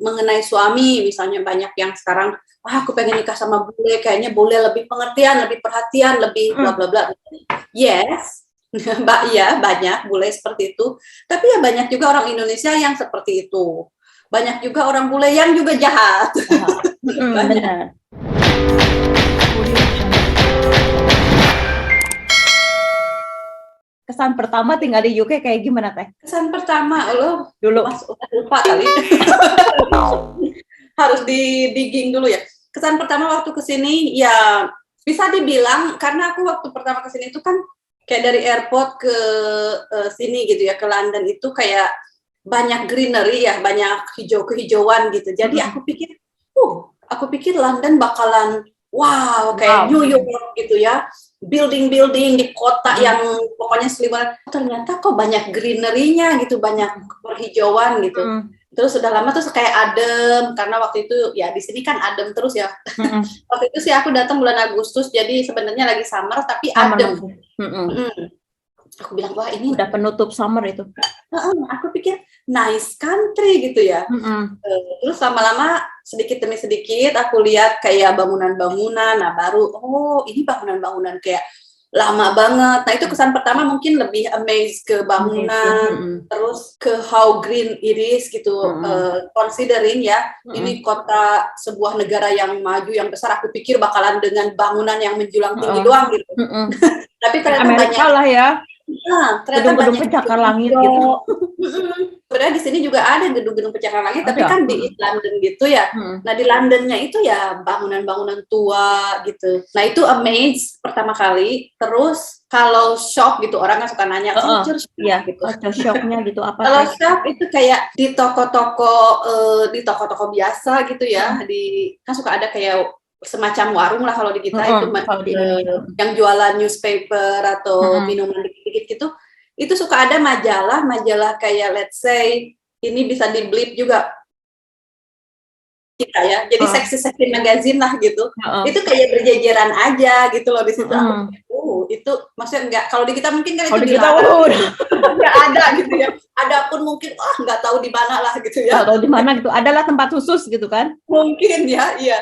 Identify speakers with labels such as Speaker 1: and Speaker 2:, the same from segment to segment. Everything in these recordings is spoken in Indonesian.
Speaker 1: mengenai suami, misalnya banyak yang sekarang, aku pengen nikah sama bule, kayaknya bule lebih pengertian, lebih perhatian, lebih bla bla bla. Yes, ya banyak bule seperti itu. Tapi ya banyak juga orang Indonesia yang seperti itu. Banyak juga orang bule yang juga jahat. Banyak.
Speaker 2: Benar. Kesan pertama tinggal di UK kayak gimana Teh?
Speaker 1: Kesan pertama lo
Speaker 2: Dulu.
Speaker 1: Mas udah lupa kali. Harus digging dulu ya. Kesan pertama waktu kesini ya bisa dibilang karena aku waktu pertama kesini itu kan kayak dari airport ke sini gitu ya, ke London itu kayak banyak greenery ya, banyak kehijauan gitu. Jadi aku pikir London bakalan wow kayak New York gitu ya, building di kota yang pokoknya seliweran. Ternyata kok banyak greenery-nya gitu, banyak perhijauan gitu. Terus sudah lama terus kayak adem karena waktu itu ya di sini kan adem terus ya. Waktu itu sih aku datang bulan Agustus, jadi sebenarnya lagi summer tapi adem. Aku bilang wah ini
Speaker 2: udah penutup summer itu.
Speaker 1: Aku pikir nice country gitu ya. Terus lama-lama sedikit demi sedikit aku lihat kayak bangunan-bangunan. Nah baru ini bangunan-bangunan kayak lama banget. Nah itu kesan pertama mungkin lebih amazed ke bangunan, terus ke how green it is gitu. Considering ya ini kota sebuah negara yang maju yang besar, aku pikir bakalan dengan bangunan yang menjulang tinggi doang gitu. Tapi ternyata
Speaker 2: Amerika
Speaker 1: banyak
Speaker 2: lah ya.
Speaker 1: Gedung-gedung
Speaker 2: pencakar langit gitu.
Speaker 1: Sebenarnya di sini juga ada gedung-gedung pencakar langit, tapi kan di London gitu ya. Nah di Londonnya itu ya bangunan-bangunan tua gitu. Nah itu amaze pertama kali. Terus kalau shock gitu, orang kan suka nanya culture shock gitu.
Speaker 2: Culture shocknya gitu apa?
Speaker 1: Kalau shock itu kayak di toko-toko biasa gitu ya. Kan suka ada kayak semacam warung lah kalau di kita itu yang jualan newspaper atau minuman dikit-dikit gitu, itu suka ada majalah kayak let's say ini bisa di blip juga kita ya, jadi seksi-seksi magazine lah gitu, itu kayak berjejeran aja gitu loh di situ. Itu maksudnya enggak, kalau di kita mungkin kan itu dilarang, nggak ada gitu ya, ada pun mungkin nggak tahu di mana lah gitu ya,
Speaker 2: atau di mana gitu, adalah tempat khusus gitu kan,
Speaker 1: mungkin ya, iya.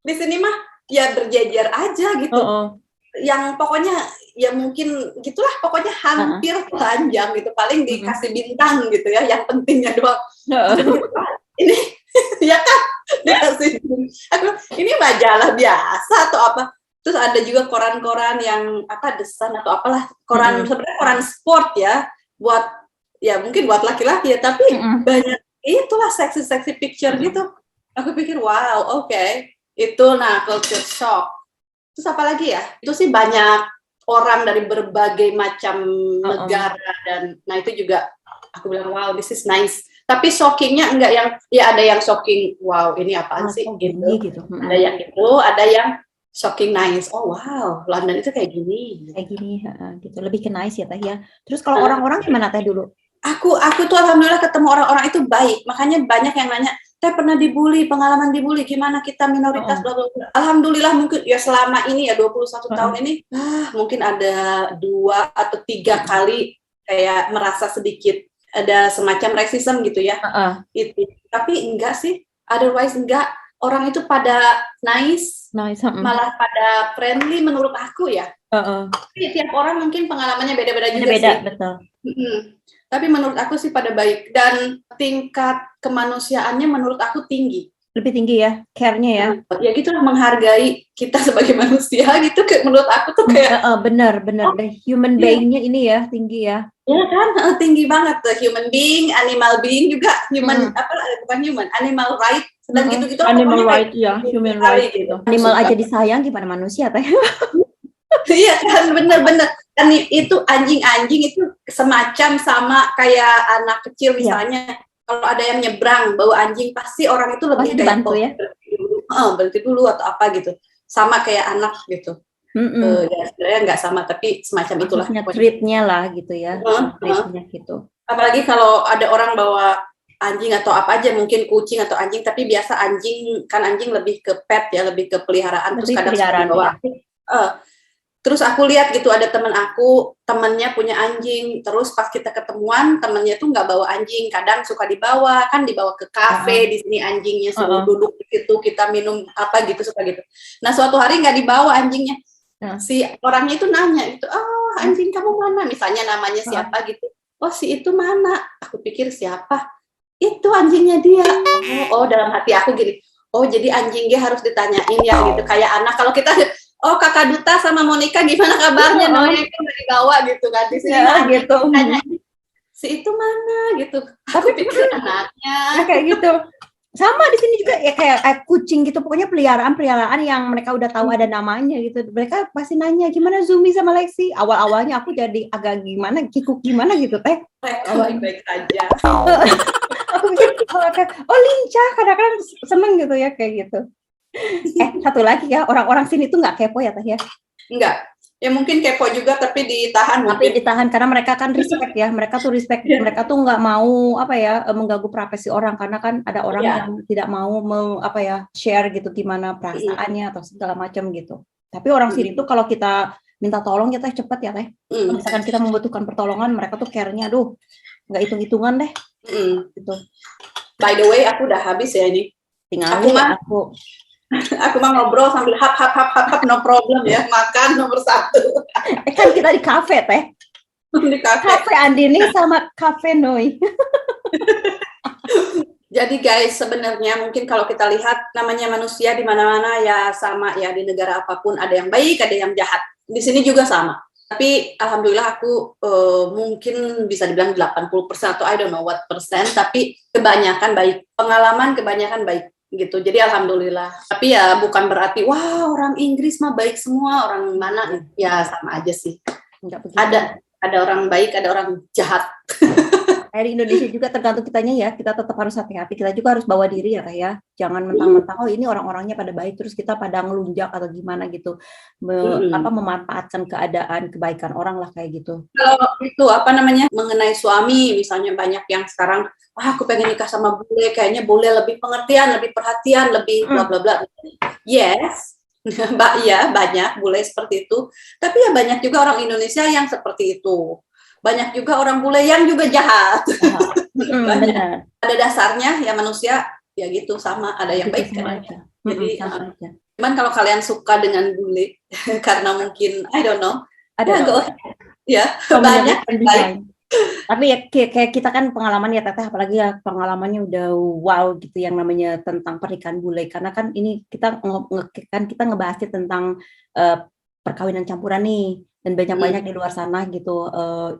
Speaker 1: Di sini mah ya berjejer aja gitu. Yang pokoknya ya mungkin gitulah, pokoknya hampir telanjang gitu, paling dikasih bintang gitu ya, yang pentingnya doang. Ini ya kan dikasih ini majalah biasa atau apa. Terus ada juga koran-koran yang The Sun atau apalah, koran sebenarnya koran sport ya, buat ya mungkin buat laki-laki ya, tapi banyak itulah seksi-seksi picture gitu. Aku pikir wow, oke. Itu culture shock. Terus apa lagi ya? Itu sih banyak orang dari berbagai macam negara, dan itu juga aku bilang wow, this is nice. Tapi shockingnya enggak yang ya, ada yang shocking wow ini apaan sih gitu. Ada yang itu, ada yang shocking nice. Oh wow, London itu kayak gini.
Speaker 2: Gitu. Lebih ke nice ya Teh ya. Terus kalau orang-orang gimana Teh dulu?
Speaker 1: Aku tuh alhamdulillah ketemu orang-orang itu baik. Makanya banyak yang nanya, Teh pernah dibully, pengalaman dibully, gimana kita minoritas, bla bla bla. Alhamdulillah mungkin ya selama ini ya 21 tahun ini, mungkin ada 2 atau 3 kali kayak merasa sedikit ada semacam racism gitu ya. Itu. Tapi enggak sih, otherwise enggak. Orang itu pada nice. Malah pada friendly menurut aku ya. Tapi tiap orang mungkin pengalamannya beda-beda juga sih.
Speaker 2: Betul.
Speaker 1: Tapi menurut aku sih pada baik, dan tingkat kemanusiaannya menurut aku tinggi.
Speaker 2: Lebih tinggi ya, care-nya ya.
Speaker 1: Ya gitulah, menghargai kita sebagai manusia gitu, menurut aku tuh kayak
Speaker 2: benar. Human being-nya ini ya tinggi ya.
Speaker 1: Ya kan, tinggi banget tuh, human being, animal being juga, bukan human, animal right, dan gitu-gitu.
Speaker 2: Animal right ya, human right gitu. Animal aja disayang, gimana manusia Teh?
Speaker 1: Iya kan, bener-bener. Dan itu anjing-anjing itu semacam sama kayak anak kecil misalnya. Kalau ada yang nyebrang bau anjing, pasti orang itu lebih kayak
Speaker 2: bantu ya.
Speaker 1: Berhenti dulu atau apa gitu. Sama kayak anak gitu. Ya sebenarnya nggak sama, tapi semacam itulah.
Speaker 2: Treatnya lah gitu ya. Treatnya gitu.
Speaker 1: Apalagi kalau ada orang bawa anjing atau apa aja, mungkin kucing atau anjing, tapi biasa anjing lebih ke pet ya, lebih ke peliharaan, terus kadang suka dibawa. Terus aku lihat gitu ada temen aku, temennya punya anjing. Terus pas kita ketemuan, temennya tuh nggak bawa anjing. Kadang suka dibawa, kan dibawa ke kafe, di sini anjingnya suruh duduk di situ, kita minum apa gitu, suka gitu. Nah suatu hari nggak dibawa anjingnya. Si orangnya itu nanya gitu, oh anjing kamu mana? Misalnya namanya siapa gitu. Oh si itu mana? Aku pikir siapa? Itu anjingnya dia. Oh dalam hati aku gini, oh jadi anjingnya harus ditanyain ya gitu. Kayak anak kalau kita, oh kakak Duta sama Monica gimana kabarnya? Noya itu udah dibawa gitu kan di sini gitu. Tanya, si itu mana gitu. Tapi pikir anaknya.
Speaker 2: Kayak gitu. Sama di sini juga ya kayak kucing gitu, pokoknya peliharaan yang mereka udah tahu ada namanya gitu. Mereka pasti nanya gimana Zumi sama Lexi. Awal-awalnya aku jadi agak kikuk gimana gitu teh.
Speaker 1: Baik-baik aja.
Speaker 2: Aku pikir oh lincah, kadang-kadang seneng gitu ya kayak gitu. Satu lagi ya, orang-orang sini tuh nggak kepo ya teh ya?
Speaker 1: Enggak. Ya mungkin kepo juga tapi ditahan.
Speaker 2: Tapi ditahan karena mereka kan respect ya. Mereka tuh respect. Mereka tuh nggak mau mengganggu privasi orang, karena kan ada orang yang tidak mau share gitu gimana perasaannya atau segala macam gitu. Tapi orang sini tuh kalau kita minta tolong kita cepet ya teh. Misalkan kita membutuhkan pertolongan, mereka tuh care-nya aduh nggak hitung-hitungan deh. Gitu.
Speaker 1: By the way, aku udah habis ya ini.
Speaker 2: Tinggal
Speaker 1: aku mah ngobrol sambil hap no problem ya, makan nomor 1.
Speaker 2: Kan kita di kafe teh.
Speaker 1: Di
Speaker 2: kafe Andini sama kafe Noi.
Speaker 1: Jadi guys, sebenarnya mungkin kalau kita lihat namanya manusia di mana-mana ya sama ya, di negara apapun ada yang baik, ada yang jahat. Di sini juga sama. Tapi alhamdulillah aku mungkin bisa dibilang 80% atau I don't know what persen, tapi kebanyakan baik. Pengalaman kebanyakan baik gitu. Jadi alhamdulillah. Tapi ya bukan berarti wah orang Inggris mah baik semua, orang mana ya sama aja sih. Ada orang baik, ada orang jahat.
Speaker 2: Kayak di Indonesia juga tergantung kitanya ya, kita tetap harus hati-hati. Kita juga harus bawa diri ya kayak, jangan mentang-mentang oh ini orang-orangnya pada baik terus kita pada ngelunjak atau gimana gitu, memanfaatkan keadaan kebaikan orang lah kayak gitu.
Speaker 1: Kalau itu mengenai suami misalnya, banyak yang sekarang aku pengen nikah sama bule, kayaknya bule lebih pengertian, lebih perhatian, lebih bla bla bla. Yes. Mbak ya banyak bule seperti itu, tapi ya banyak juga orang Indonesia yang seperti itu. Banyak juga orang bule yang juga jahat.
Speaker 2: Benar.
Speaker 1: Ada dasarnya ya manusia ya gitu, sama ada yang baik kan. Jadi cuman kalau kalian suka dengan bule karena mungkin I don't know, banyak baik.
Speaker 2: Tapi ya kayak kita kan pengalaman ya Teteh, apalagi ya pengalamannya udah wow gitu yang namanya tentang pernikahan bule, karena kan ini kita ngebahasnya tentang perkawinan campuran nih, dan banyak di luar sana gitu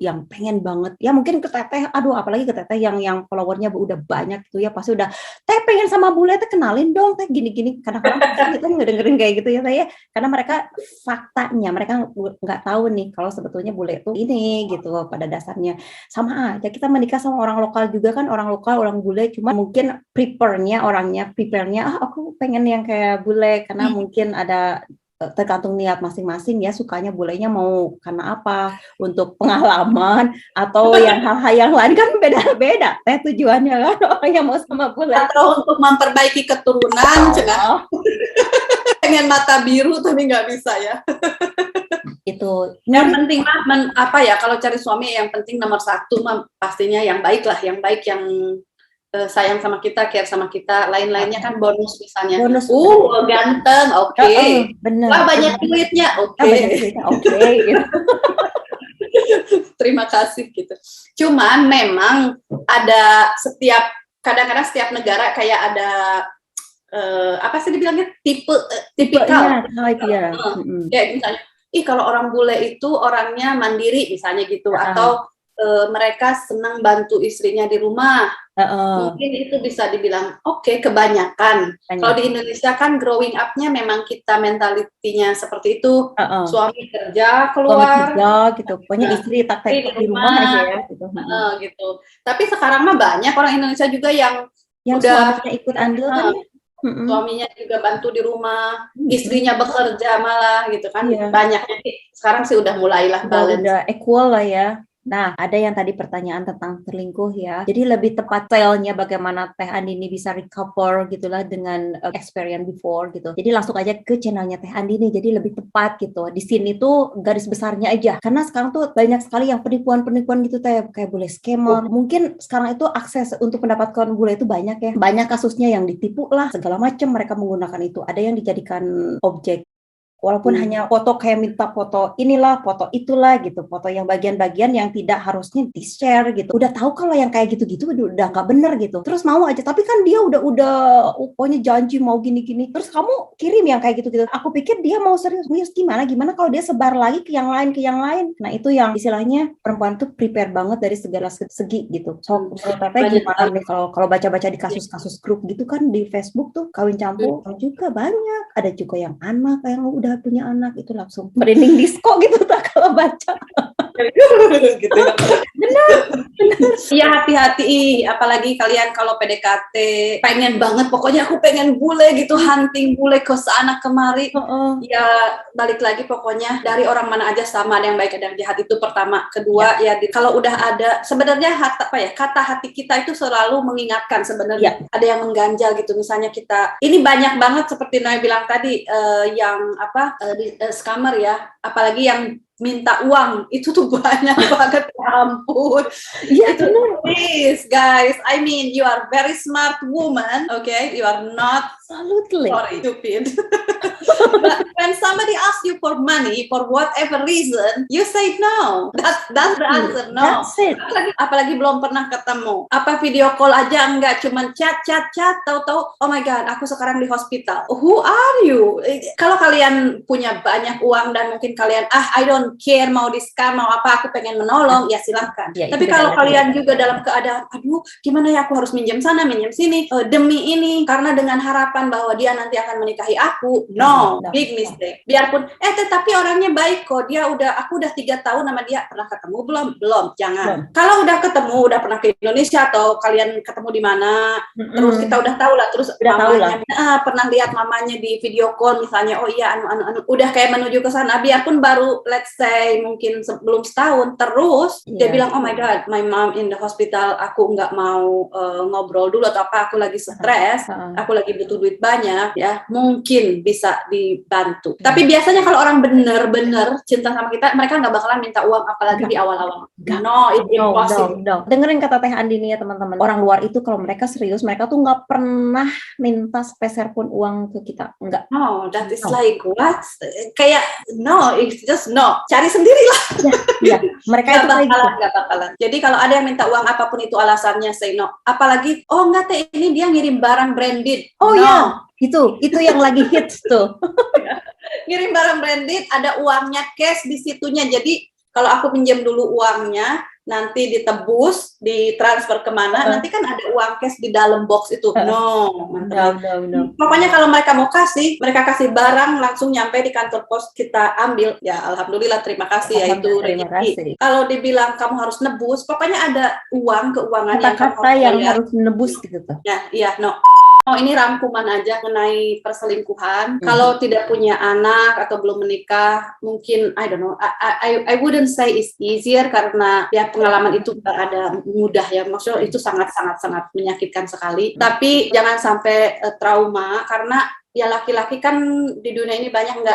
Speaker 2: yang pengen banget ya, mungkin ke Teteh, apalagi ke Teteh yang followernya udah banyak gitu ya, pasti udah Teh pengen sama bule, Teh kenalin dong Teh gini-gini. Kadang-kadang kita ngedengerin kayak gitu ya Teh ya, karena mereka faktanya mereka nggak tahu nih kalau sebetulnya bule itu ini gitu pada dasarnya. Sama aja kita menikah sama orang lokal juga kan, orang lokal orang bule, cuma mungkin prepare-nya aku pengen yang kayak bule karena mungkin ada tergantung niat masing-masing ya, sukanya bulenya mau karena apa, untuk pengalaman atau yang hal-hal yang lain kan beda-beda Teh tujuannya kan, orang yang mau sama bule
Speaker 1: atau untuk memperbaiki keturunan pengen mata biru tapi nggak bisa ya.
Speaker 2: Itu
Speaker 1: yang penting kalau cari suami yang penting nomor 1 pastinya yang baik lah, yang baik, yang sayang sama kita, care sama kita. Lain-lainnya kan bonus misalnya. Ganteng, oke.
Speaker 2: Benar.
Speaker 1: Banyak duitnya, oke.
Speaker 2: Gitu.
Speaker 1: Terima kasih gitu. Cuman memang ada kadang-kadang setiap negara kayak ada apa sih dibilangnya, tipikal. Kayak misalnya, kalau orang bule itu orangnya mandiri misalnya gitu, atau mereka senang bantu istrinya di rumah. Mungkin itu bisa dibilang oke, kebanyakan. Kalau di Indonesia kan growing up-nya memang kita mentalitinya seperti itu. Suami kerja, keluar.
Speaker 2: Gitu. Pokoknya istri tak di rumah aja ya gitu.
Speaker 1: Gitu. Tapi sekarang mah banyak orang Indonesia juga yang udah
Speaker 2: suaminya ikut andil kan ya?
Speaker 1: Suaminya juga bantu di rumah, istrinya bekerja malah gitu kan. Banyak. Sekarang sih udah mulailah balance.
Speaker 2: Udah equal lah ya. Nah, ada yang tadi pertanyaan tentang selingkuh ya. Jadi lebih tepat stylenya bagaimana Teh Andini bisa recover gitulah dengan experience before gitu. Jadi langsung aja ke channelnya Teh Andini. Jadi lebih tepat gitu. Di sini tuh garis besarnya aja. Karena sekarang tuh banyak sekali yang penipuan-penipuan gitu Teh, kayak bule scammer. Mungkin sekarang itu akses untuk mendapatkan bule itu banyak ya. Banyak kasusnya yang ditipu lah, segala macam mereka menggunakan itu. Ada yang dijadikan objek. Walaupun hanya foto kayak minta foto inilah, foto itulah gitu, foto yang bagian-bagian yang tidak harusnya di-share gitu. Udah tahu kalau yang kayak gitu-gitu udah nggak bener gitu. Terus mau aja, tapi kan dia udah pokoknya janji mau gini-gini. Terus kamu kirim yang kayak gitu-gitu. Aku pikir dia mau serius gimana kalau dia sebar lagi ke yang lain. Nah, itu yang istilahnya perempuan tuh prepare banget dari segala segi gitu. So, menurut Teteh gimana nih kalau baca-baca di kasus-kasus grup gitu kan di Facebook tuh kawin campur juga banyak. Ada juga yang anak yang udah punya anak itu langsung merinding disco gitu tak kalau baca.
Speaker 1: Gitu. Benar. Iya, hati-hati, apalagi kalian kalau PDKT pengen banget, pokoknya aku pengen bule gitu, hunting bule ke sana kemari. Ya balik lagi pokoknya dari orang mana aja sama, ada yang baik ada yang jahat, itu pertama. Kedua ya kalau udah ada sebenarnya kata hati kita itu selalu mengingatkan sebenarnya ada yang mengganjal gitu. Misalnya kita ini banyak banget seperti Noe bilang tadi yang scammer ya, apalagi yang minta uang itu tuh banyak banget, ya ampun. Itu please guys, I mean you are very smart woman, okay, you are not
Speaker 2: absolutely
Speaker 1: stupid. But when somebody asks you for money for whatever reason, you say no. That's the answer, no.
Speaker 2: That's it.
Speaker 1: Apalagi belum pernah ketemu. Apa video call aja enggak, cuman chat, tahu-tahu oh my god, aku sekarang di hospital. Who are you? Kalau kalian punya banyak uang dan mungkin kalian I don't care mau di scam mau apa, aku pengen menolong, ya silahkan. Tapi kalau kalian juga dalam keadaan aduh gimana ya, aku harus minjem sana minjem sini demi ini karena dengan harapan bahwa dia nanti akan menikahi aku, no, big mistake. Biarpun tetapi orangnya baik kok, aku udah 3 tahun sama dia, pernah ketemu belum, jangan. Kalau udah ketemu, udah pernah ke Indonesia atau kalian ketemu di mana, terus kita udah tahu lah, terus mamanya pernah lihat mamanya di video call misalnya, oh iya anu udah kayak menuju ke sana, biarpun baru let's say mungkin belum setahun, terus dia bilang oh my god, my mom in the hospital, aku nggak mau ngobrol dulu atau apa, aku lagi stres, aku lagi butuh duit banyak ya, mungkin bisa dibantu. Tapi biasanya kalau orang bener-bener cinta sama kita, mereka nggak bakalan minta uang, apalagi di awal-awal. No, it's impossible.
Speaker 2: Dengerin kata Teh Andini ya teman-teman, orang luar itu kalau mereka serius, mereka tuh nggak pernah minta sepeser pun uang ke kita, enggak.
Speaker 1: No, that is like what? Kayak no, it's just no. Cari sendirilah.
Speaker 2: Ya, mereka
Speaker 1: nggak bakalan. Jadi kalau ada yang minta uang apapun itu alasannya, say no. Apalagi enggak Teh, ini dia ngirim barang branded.
Speaker 2: Oh no. Itu yang lagi hits tuh.
Speaker 1: Ngirim barang branded, ada uangnya cash di situnya. Jadi kalau aku pinjam dulu uangnya, nanti ditebus, ditransfer kemana, nanti kan ada uang cash di dalam box itu. No. Pokoknya kalau mereka mau kasih, mereka kasih barang langsung nyampe di kantor pos, kita ambil. Ya alhamdulillah, terima kasih ya, itu rezeki. Kalau dibilang kamu harus nebus, pokoknya ada keuangan
Speaker 2: kata-kata yang harus nebus gitu tuh.
Speaker 1: Ya, iya, no. Oh, ini rangkuman aja mengenai perselingkuhan. Kalau tidak punya anak atau belum menikah, mungkin I don't know. I wouldn't say it's easier karena ya pengalaman itu nggak ada mudah ya. Maksudnya itu sangat menyakitkan sekali. Tapi jangan sampai trauma karena ya laki-laki kan di dunia ini banyak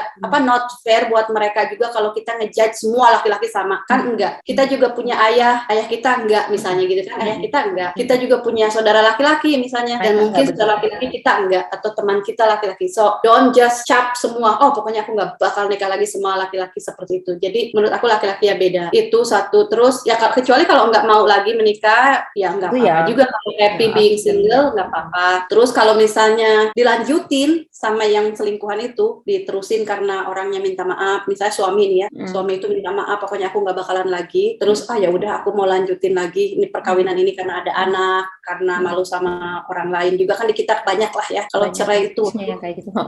Speaker 1: not fair buat mereka juga kalau kita ngejudge semua laki-laki sama, kan enggak. Kita juga punya ayah kita enggak misalnya gitu kan, ayah kita enggak. Kita juga punya saudara laki-laki misalnya, dan mungkin saudara laki-laki kita enggak, atau teman kita laki-laki. So don't just cap semua, oh pokoknya aku enggak bakal nikah lagi semua laki-laki seperti itu. Jadi menurut aku laki-laki ya beda. Itu satu. Terus ya kecuali kalau enggak mau lagi menikah ya enggak apa-apa juga, kalau happy being single enggak apa-apa. Terus kalau misalnya dilanjutin sama yang selingkuhan itu, diterusin karena orangnya minta maaf, misalnya suami nih ya, suami itu minta maaf, pokoknya aku nggak bakalan lagi, terus ya udah aku mau lanjutin lagi ini perkawinan ini karena ada anak, karena malu sama orang lain juga kan, di kita banyak lah ya kalau cerai itu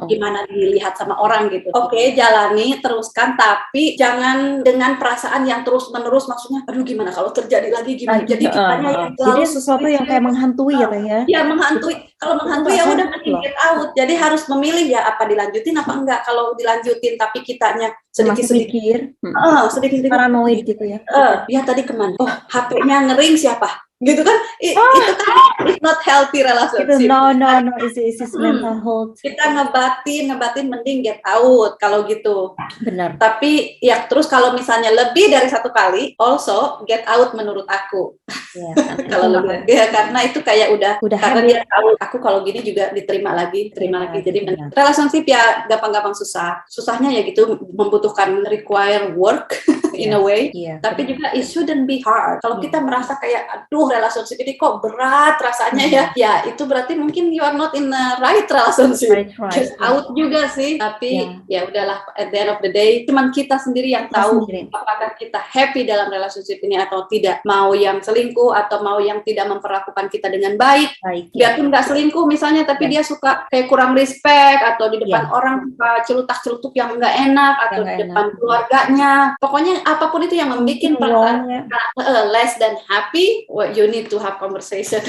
Speaker 1: gimana dilihat sama orang gitu. Oke, jalani, teruskan, tapi jangan dengan perasaan yang terus menerus, maksudnya aduh gimana kalau terjadi lagi gimana, jadi kitanya yang
Speaker 2: jadi sesuatu yang kayak menghantui ya.
Speaker 1: Ya menghantui, kalau menghantui ya udah
Speaker 2: loh.
Speaker 1: Get out. Jadi harus memilih ya apa dilanjutin apa enggak. Kalau dilanjutin tapi kitanya sedikit-sedikit sedikit-sedikit
Speaker 2: paranoid gitu ya.
Speaker 1: Ya tadi kemana? Oh, HP-nya ngering siapa? Gitu kan? Itu kan it's not healthy relationship.
Speaker 2: No, it's mental health.
Speaker 1: Kita ngebatin mending get out kalau gitu.
Speaker 2: Benar.
Speaker 1: Tapi ya terus kalau misalnya lebih dari satu kali, also get out menurut aku.
Speaker 2: Ya,
Speaker 1: kalau lebih karena itu kayak udah karena
Speaker 2: habit.
Speaker 1: dia tahu aku kalau gini juga diterima lagi. Jadi relationship ya gampang-gampang susah. Susahnya ya gitu membutuhkan require work in a way. Tapi juga it shouldn't be hard. Kalau kita merasa kayak aduh relationship ini kok berat rasanya ya itu berarti mungkin you are not in the right relationship. Get out juga sih. Tapi ya udahlah, at the end of the day cuman kita sendiri yang tahu apakah kita happy dalam relationship ini atau tidak. Mau yang selingkuh atau mau yang tidak memperlakukan kita dengan baik. Biarpun nggak selingkuh misalnya tapi dia suka kayak kurang respect atau di depan orang suka celutak-celutuk yang nggak enak atau di depan keluarganya. Pokoknya apapun itu yang membuat pasangan less than happy, you need to have conversation.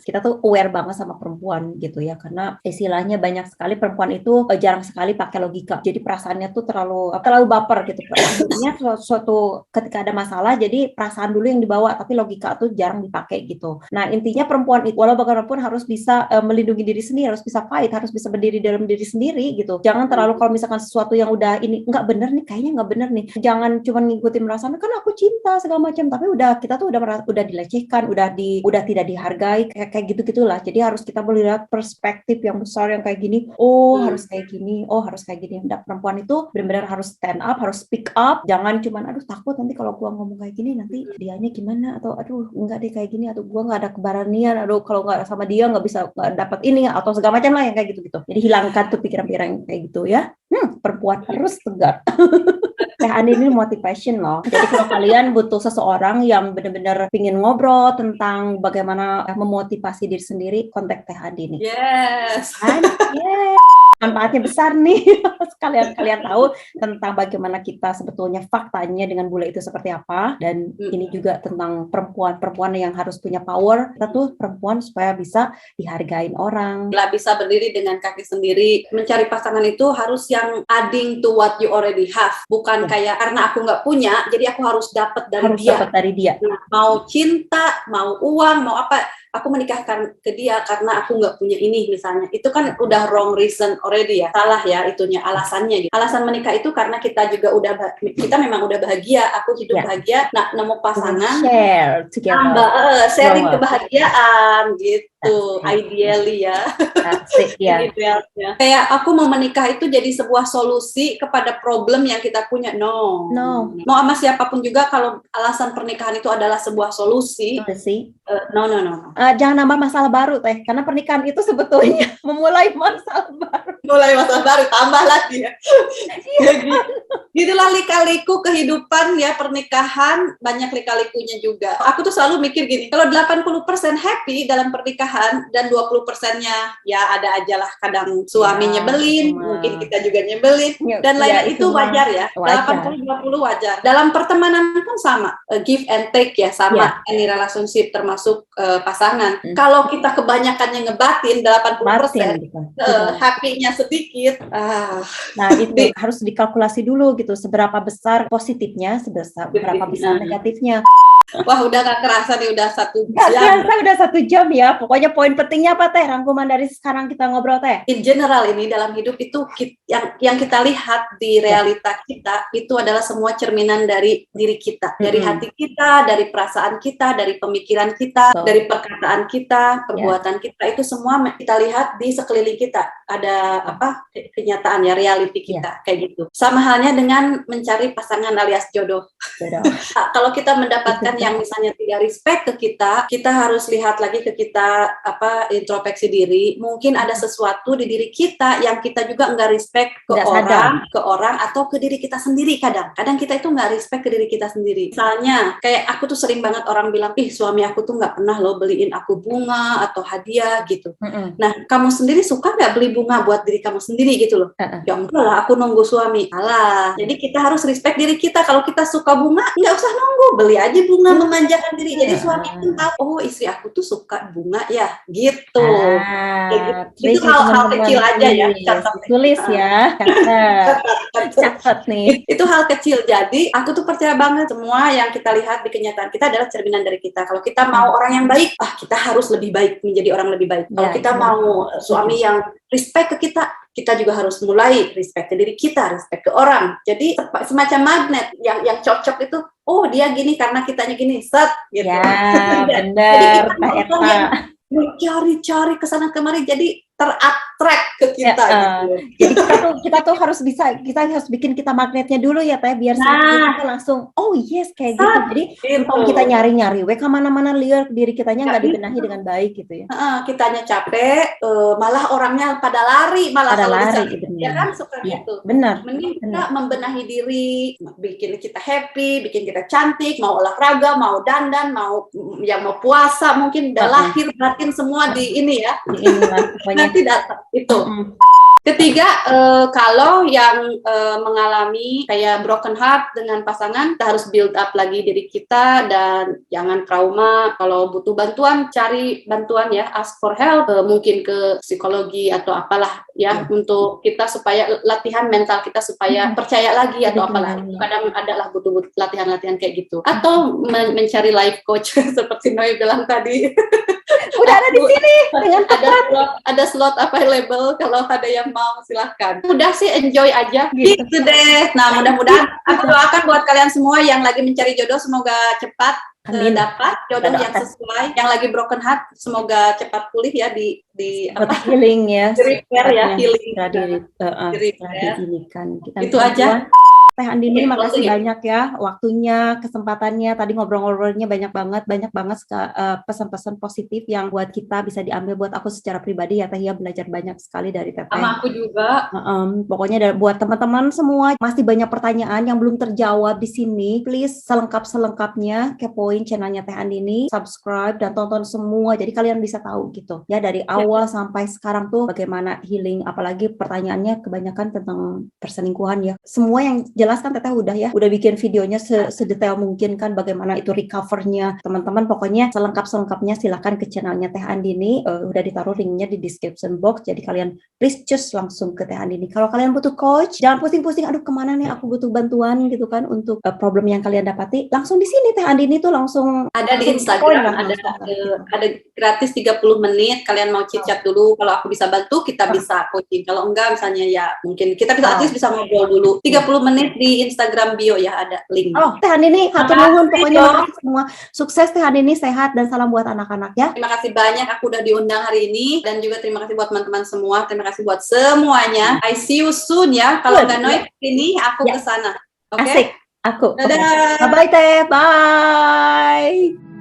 Speaker 2: Kita tuh aware banget sama perempuan gitu ya, karena istilahnya banyak sekali perempuan itu jarang sekali pakai logika. Jadi perasaannya tuh terlalu baper gitu. Artinya suatu ketika ada masalah, jadi perasaan dulu yang dibawa, tapi logika tuh jarang dipakai gitu. Nah intinya perempuan itu walau bagaimanapun harus bisa melindungi diri sendiri, harus bisa fight, harus bisa berdiri dalam diri sendiri gitu. Jangan terlalu kalau misalkan sesuatu yang udah ini nggak bener nih, kayaknya nggak bener nih. Jangan cuma ngikutin perasaan kan aku cinta segala macam, tapi kita tuh udah dilecehkan, udah tidak dihargai kayak gitu-gitulah. Jadi harus kita melihat perspektif yang besar yang kayak gini. Harus kayak gini. Harus kayak gini. Dan perempuan itu benar-benar harus stand up, harus speak up. Jangan cuman aduh takut nanti kalau gua ngomong kayak gini nanti dianya gimana, atau aduh enggak deh kayak gini, atau gua nggak ada keberanian, aduh kalau nggak sama dia nggak bisa dapat ini atau segala macam lah yang kayak gitu-gitu. Jadi hilangkan tuh pikiran-pikiran yang kayak gitu ya. Perempuan harus tegar. Teh Andi ini motivation loh. Jadi kalau kalian butuh seseorang yang benar-benar pingin ngobrol tentang bagaimana memotivasi diri sendiri, kontak Teh Andi nih.
Speaker 1: Yes.
Speaker 2: Manfaatnya besar nih. Kalian tahu tentang bagaimana kita sebetulnya faktanya dengan bule itu seperti apa. Dan ini juga tentang perempuan yang harus punya power. Kita tuh perempuan supaya bisa dihargain orang.
Speaker 1: Bisa berdiri dengan kaki sendiri. Mencari pasangan itu harus yang adding to what you already have. Bukan kayak karena aku nggak punya, jadi aku harus dapat dari dia. Nah, mau cinta, mau uang, mau apa, aku menikahkan ke dia karena aku nggak punya ini misalnya. Itu kan udah wrong reason already ya. Salah ya itunya, alasannya. Alasan menikah itu karena kita juga kita memang udah bahagia. Aku hidup bahagia, nemu pasangan.
Speaker 2: Share together.
Speaker 1: Sharing kebahagiaan gitu. Ideally ya. Idealnya. Kayak aku mau menikah itu jadi sebuah solusi kepada problem yang kita punya. No. Mau sama siapapun juga kalau alasan pernikahan itu adalah sebuah solusi. No.
Speaker 2: Jangan nambah masalah baru Teh, karena pernikahan itu sebetulnya memulai masalah baru.
Speaker 1: Tambah lagi ya. Gitulah lika-liku kehidupan ya, pernikahan banyak lika-likunya juga. Aku tuh selalu mikir gini, kalau 80% happy dalam pernikahan dan 20%-nya ya ada aja lah, kadang suami nyebelin, mungkin kita juga nyebelin, dan lainnya itu wajar ya. 80-20 wajar. Dalam pertemanan pun sama, give and take ya, sama any relationship termasuk pasangan. Kalau kita kebanyakannya ngebatin 80%, happy-nya sedikit.
Speaker 2: Nah itu harus dikalkulasi dulu gitu, seberapa besar positifnya, seberapa besar negatifnya.
Speaker 1: Wah udah gak kerasa nih, udah 1 jam.
Speaker 2: Gak kerasa udah 1 jam ya. Pokoknya poin pentingnya apa Teh? Rangkuman dari sekarang kita ngobrol Teh.
Speaker 1: In general ini dalam hidup itu yang kita lihat di realita kita itu adalah semua cerminan dari diri kita, dari hati kita, dari perasaan kita, dari pemikiran kita, dari perkataan kita, perbuatan kita, itu semua kita lihat di sekeliling kita. Ada kenyataan ya, reality kita kayak gitu. Sama halnya dengan mencari pasangan alias jodoh. Kalau kita mendapatkan yang misalnya tidak respect ke kita harus lihat lagi ke kita, introspeksi diri. Mungkin ada sesuatu di diri kita yang kita juga nggak respect ke orang atau ke diri kita sendiri. Kadang kita itu nggak respect ke diri kita sendiri. Misalnya kayak aku tuh sering banget orang bilang, suami aku tuh nggak pernah loh beliin aku bunga atau hadiah gitu. Nah, kamu sendiri suka nggak beli bunga buat diri kamu sendiri gitu loh? Ya enggak lah, aku nunggu suami. Jadi kita harus respect diri kita. Kalau kita suka bunga, nggak usah nunggu, beli aja bunga bunga, memanjakan diri. Jadi suami pun tahu, oh istri aku tuh suka bunga ya, gitu. Itu hal-hal kecil aja ya.
Speaker 2: Tulis ya, catat nih.
Speaker 1: Itu hal kecil. Jadi aku tuh percaya banget semua yang kita lihat di kenyataan kita adalah cerminan dari kita. Kalau kita mau orang yang baik, kita harus lebih baik, menjadi orang lebih baik. Kalau kita mau suami yang respect ke kita, kita juga harus mulai respect ke diri kita, respect ke orang. Jadi semacam magnet yang cocok itu, oh dia gini karena kitanya gini, set gitu.
Speaker 2: Ya, benar, Pak Eta.
Speaker 1: Cari-cari kesana kemari, jadi terattract ke kita.
Speaker 2: Gitu. Jadi kita tuh harus bikin kita magnetnya dulu ya Teh, biar kita langsung oh yes kayak gitu. Jadi kalau kita nyari-nyari, kemana-mana liar diri kitanya nggak dibenahi dengan baik gitu ya.
Speaker 1: Kitanya capek, malah orangnya pada lari, ya kan suka gitu.
Speaker 2: Benar.
Speaker 1: Mending kita membenahi diri, bikin kita happy, bikin kita cantik, mau olahraga, mau dandan, mau puasa, mungkin udah lahir batin semua di ini ya. Di ini lah, nanti datang itu. Ketiga, kalau yang mengalami kayak broken heart dengan pasangan, kita harus build up lagi diri kita dan jangan trauma. Kalau butuh bantuan, cari bantuan ya, ask for help, mungkin ke psikologi atau apalah ya, untuk kita supaya latihan mental kita supaya percaya lagi atau apalah. Kadang adalah butuh latihan-latihan kayak gitu. Atau mencari life coach seperti Noi bilang tadi.
Speaker 2: Udah ada di sini dengan
Speaker 1: ada slot available kalau ada yang mau, silahkan. Udah sih enjoy aja gitu deh. Nah mudah-mudahan aku doakan buat kalian semua yang lagi mencari jodoh, semoga cepat dapat jodoh yang sesuai. Yang lagi broken heart semoga cepat pulih ya, di
Speaker 2: healing ya,
Speaker 1: repair ya, healing. Itu aja.
Speaker 2: Teh Andini, makasih banyak ya waktunya, kesempatannya. Tadi ngobrol-ngobrolnya banyak banget pesan-pesan positif yang buat kita bisa diambil. Buat aku secara pribadi ya Teh ya, belajar banyak sekali dari Teteh.
Speaker 1: Sama aku juga.
Speaker 2: Pokoknya buat teman-teman semua masih banyak pertanyaan yang belum terjawab di sini. Please selengkapnya kepoin channelnya Teh Andini, subscribe dan tonton semua. Jadi kalian bisa tahu gitu ya dari awal sampai sekarang tuh bagaimana healing. Apalagi pertanyaannya kebanyakan tentang perselingkuhan ya. Semua yang jelas kan Teteh udah bikin videonya sedetail mungkin kan, bagaimana itu recovernya. Teman-teman pokoknya selengkapnya silakan ke channelnya Teh Andini, udah ditaruh linknya di description box. Jadi kalian please just langsung ke Teh Andini. Kalau kalian butuh coach, jangan pusing-pusing, aduh kemana nih aku butuh bantuan gitu kan untuk problem yang kalian dapati. Langsung di sini Teh Andini tuh langsung ada di Instagram,
Speaker 1: ada gratis 30 menit. Kalian mau chit-chat dulu, kalau aku bisa bantu kita bisa coaching. Kalau enggak misalnya ya mungkin kita bisa bisa ngobrol dulu 30 menit di Instagram bio ya, ada link.
Speaker 2: Teh Andini, hatur nuhun pokoknya semua sukses Teh Andini, sehat dan salam buat anak-anak ya.
Speaker 1: Terima kasih banyak aku udah diundang hari ini, dan juga terima kasih buat teman-teman semua. Terima kasih buat semuanya. I see you soon ya. Kalau nggak Noi ini aku ke sana. Oke.
Speaker 2: Asik. Aku.
Speaker 1: Dadah.
Speaker 2: Bye Teh. Bye.